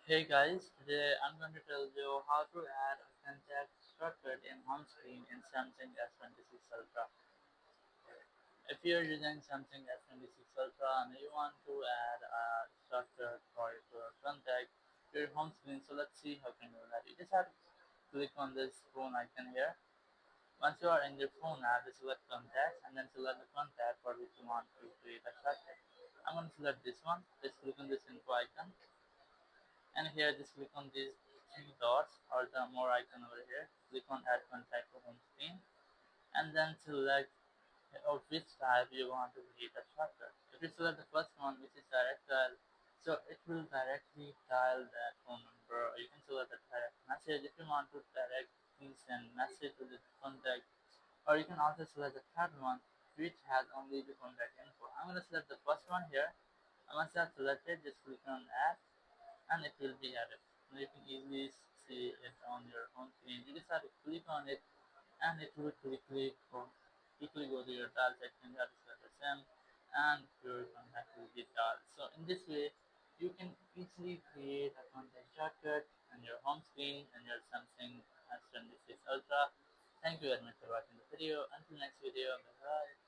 Hey guys, today I'm going to tell you how to add a contact shortcut in home screen in Samsung S26 Ultra. If you're using Samsung S26 Ultra and you want to add a shortcut for your contact to your home screen, so let's see how can you do that. You just have to click on this phone icon here. Once you are in your phone app, just select contacts and then select the contact for which you want to create a shortcut. I'm going to select this one. Just click on this info icon. And here just click on these three dots or the more icon over here. Click on add contact to home screen and then select of which type you want to create a shortcut. If you select the first one which is direct dial, so it will directly dial that phone number, or you can select the direct message if you want to directly send message to the contact, or you can also select the third one which has only the contact info. I'm going to select the first one here, and once that's selected just click on add and it will be added. Now you can easily see it on your home screen. You just have to click on it and it will quickly go to your dial section, that is the SIM, and your contact will be dialed. So in this way you can easily create a contact shortcut on your home screen and your Samsung S26 Ultra. Thank you very much for watching the video. Until next video, bye bye.